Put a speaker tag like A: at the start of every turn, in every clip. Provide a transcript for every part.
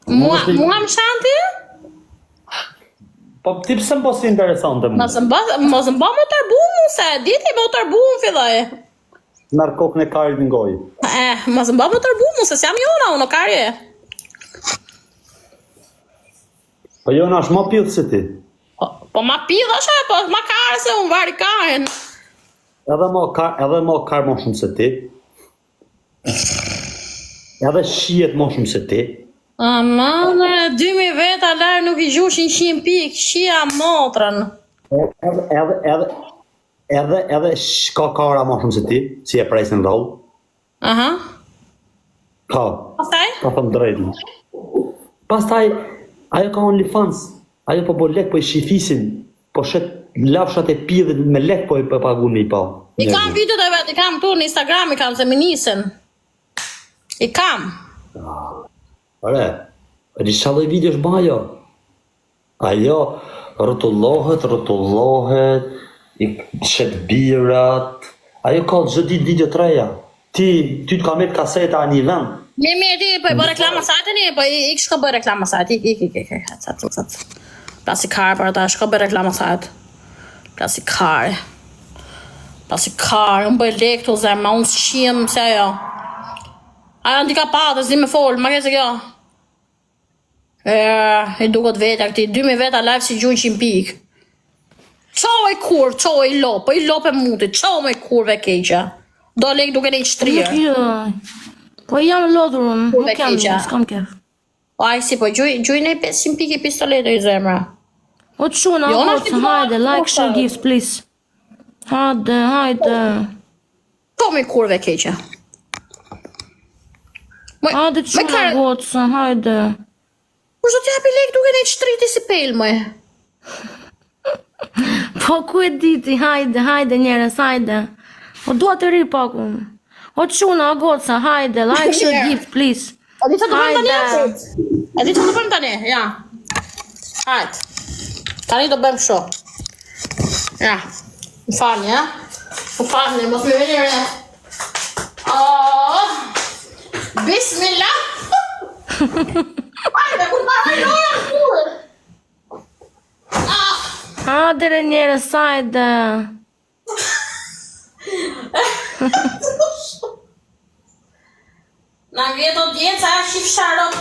A: Mua më shanti?
B: Po ti pse më si interesante mua?
A: Mos më më tërbu mu se diti më tërbu më filloj.
B: Narkok në karit në gojë.
A: Mos më tërbu mu se s'jam jona unë karje.
B: Po jona është më pillë se ti.
A: Po ma pillë është, po ma karë se unë vari karin.
B: Edhe më karë më shumë se ti. Edhe shihet më shumë se ti.
A: Amane, 2000 veta lajë nuk I gjushin 100 pik, shia motrën.
B: Edhe ka kara më shumë se ti, si e presin rrollë.
A: Aha.
B: Ka.
A: Pastaj?
B: Ka thëmë drejtën. Pastaj, ajo ka OnlyFans. Ajo po lek po I shifisin. Po shet lafshat e pidhe me lek po I pagun me I pa.
A: I kam videot e vetë, I kam tu në Instagram, I kam se më nisën. I kam.
B: Ore, di shalloj video është bajo. Ajo rrotullohet, I shet birat. Ajo ka çdo ditë video të reja. Ty të ka met kaseta në një vend.
A: Mirë, ti po I bë reklama sajtën, po I shko bë reklama sajt. Plasi karë për ata, shko bë reklama sajt. Plasi karë, unë bëj lek të zemë, unë s'qiem se ajo. Ajo në ka patë, s'di me folë, ma kese kjo. I duket veta këti, 2000 veta live si gjujnë 100 pik. Qo I kur, qo I lopë, I lopë e mutit, qo me kurve keqa. Do lek duke ne I shtrirë.
C: Po jam lodhur unë, nuk jam, s'kam kef.
A: O aj si po, gjujnë e 500 pik I pistoletë I zemra.
C: O të shuna, hajde, like, share, gifts, please. Hajde.
A: Po me kurve keqa.
C: Hajde të shuna, gocë, hajde.
A: Kur do t'japi lek duke ne shtriti si pel, mëj.
C: Po ku e diti, hajde njerës, hajde. O dua të ri paku. O të shuna, gocë, hajde, like, share, gifts, please.
A: A di që të bërëm tani, ja. Hajde. Tani do bëjmë sho. Ja. Më falni, ja. Më falni, mos me venire. Bismillah. Hajde, kur paraj nojë, kur.
C: Hajde njerës, hajde.
A: Na vjetë o djeca, shif sharot.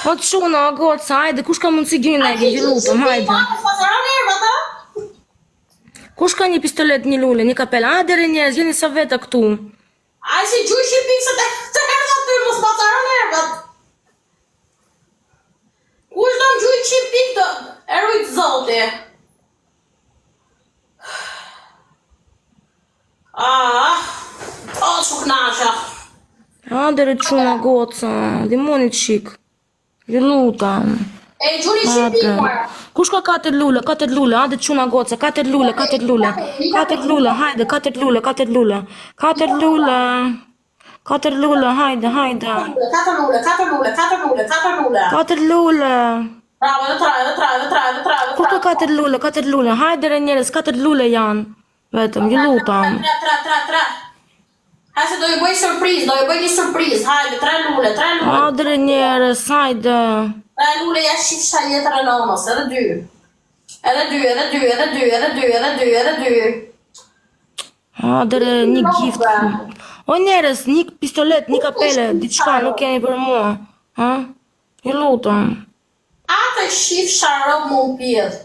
C: O të shuna, gocë, hajde, kush ka mundësi gjyne e gjë lutëm, hajde. Kush ka një pistolet, një lulle, një kapela, hajde re njerës, jeni sa veta këtu.
A: Aj si gjuj shqipik se të herë të ty, mos pasaron erbat. Kush do më gjuj shqipik të erujt zoti? O, shuknasha.
C: Hajde re të shuna, gocë, dimonit shik. Gjë lutëm.
A: E gjuri shqipik, mara.
C: Kush ka 4 lulle, hajde të shuna, gocë, 4 lulle, hajde, 4 lulle. 4 lulle. 4 lulle, hajde.
A: 4 lulle.
C: 4 lulle.
A: Bravo, dhe tra.
C: Kush ka 4 lulle, hajde re njerës, 4 lulle janë. Vetëm, gjë lutëm.
A: Tra. Hajse do ju bëj një surpriz, hajde, 3 lulle.
C: Hajde re njerës, hajde.
A: 3 lulle ja shifsha jetër e nonës, edhe 2.
C: Hajde re një gift. O njerës, një pistolet, një kapele, diçka nuk keni për mua. Gjë lutëm.
A: Atë shifsha rob më pjedh.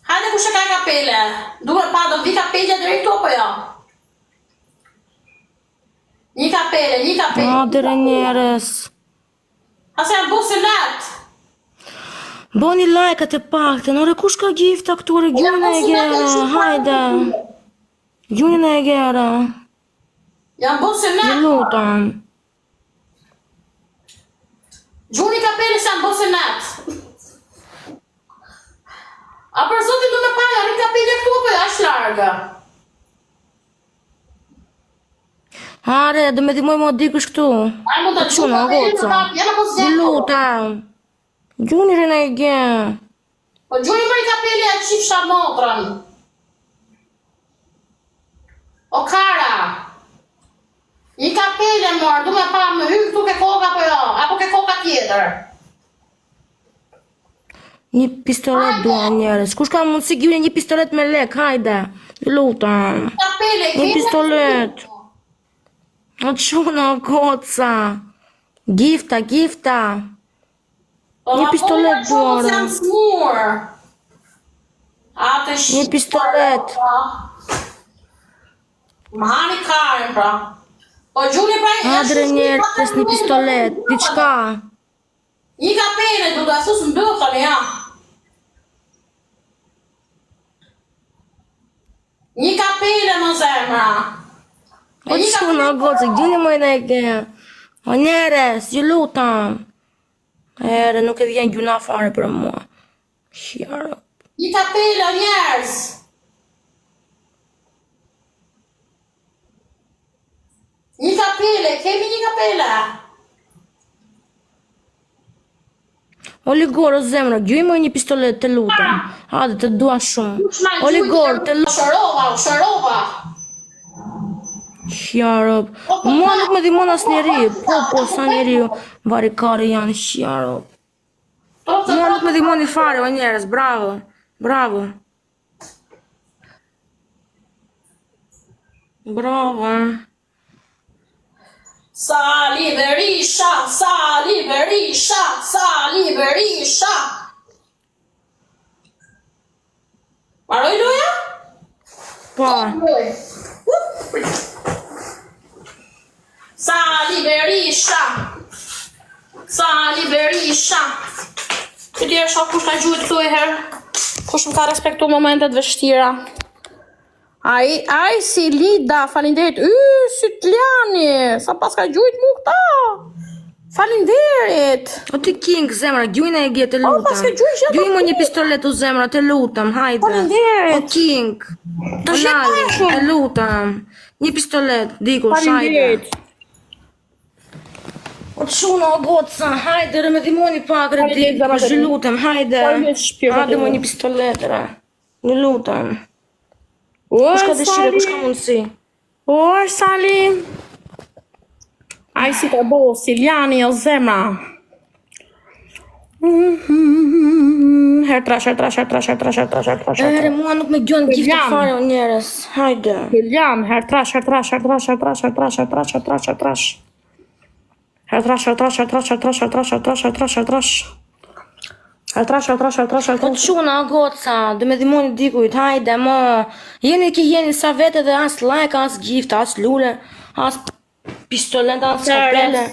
A: Hajde kushe ka kapele. Duhet pa do vi kapelja drejt to po jo. Një kapele.
C: Hajde re njerës.
A: Ase janë businet.
C: Boni like-at e pakten, ore kush ka gifta këtu, ore gjunën e gjerë, hajde. Gjunën e gjerë.
A: Janë businet.
C: Gjë lutëm.
A: Gjuni kapele se janë businet. A për zotin du me paja, rri kapelja këtu po është larga.
C: Hare, do me dimoj më dikush këtu.
A: Aj mu të
C: Quna, goca. Gjë lutëm. Gjuni rrën e gjerë.
A: Po gjuni më i kapelja e qifsha motrën. O kara. du me pa më hymë këtu ke koka apo jo? Apo ke koka tjetër?
C: Një pistolet dua njerës. Kush ka mundësi gjuni një pistolet me lek, hajde. Lutem.
A: Kapele,
C: Një pistolet. O quna, goca. Gifta. Një pistolet duara.
A: Jam smur. Atë
C: Një pistolet.
A: Më hani karen, pra. Po gjuni pra
C: Adre njerës, një pistolet. Diçka.
A: Një kapele, du da sus në dëthën, ja. Një kapele, më zemra.
C: O quna, goca, gjuni më në e ke. O njerës, ju lutam. Ere, nuk e vjen gjuna fare për mua. Shjarë.
A: Një kapele, njerës. Një kapele, kemi një kapele.
C: O ligor, o zemra, gjujmë një pistolet, të lutem. Hade, të dua shumë. O ligor, të lutem.
A: Shërova.
C: Shjarëp. Mua nuk me dimon as njeri. Po, sa njeri varikari janë, shjarëp. Mua nuk me dimon një fare, o njerës, bravo. Bravo.
A: Sali Berisha. Maroj loja?
C: Po.
A: Sali Berisha. Të djerë shoh kush ka gjujt këtu e herë. Kush më ka respektu momentet vështira. Ai si Lida, falinderit. Sytljani, sa pas ka gjujt mu këta. Falinderit.
C: O ti king, zemra, gjujnë e gje, të
A: pas
C: lutem.
A: ke gjujt që
C: Gjujmë një pistolet, o zemra, të lutem, hajde.
A: Falinderit.
C: O king.
A: Të
C: O
A: shqiptar
C: lali,
A: shumë.
C: të lutem. Një pistolet, dikush, hajde.
A: Falinderit.
C: O quna, o goca, hajde, remedimoni pak,
A: Falinderit,
C: redik,
A: zemra,
C: të lutem, hajde.
A: Falinderit, shpirë,
C: Hajde
A: falinderit.
C: më një pistolet, re. Një lutem.
A: O,
C: Kush ka dëshire, kush ka mundësi?
A: O, Sali. Ai si të bo, Siljani, o zemra. Her trash.
C: Ere, mua nuk me gjonë giftë
A: Jam.
C: fare, o njerës, hajde.
A: Siljan, her trash. Her trash.
C: Po quna, o goca, dhe me dhimoni dikujt, hajde, mo. Jeni sa vete dhe as like, as gift, as lule, as pistolet, as kapele.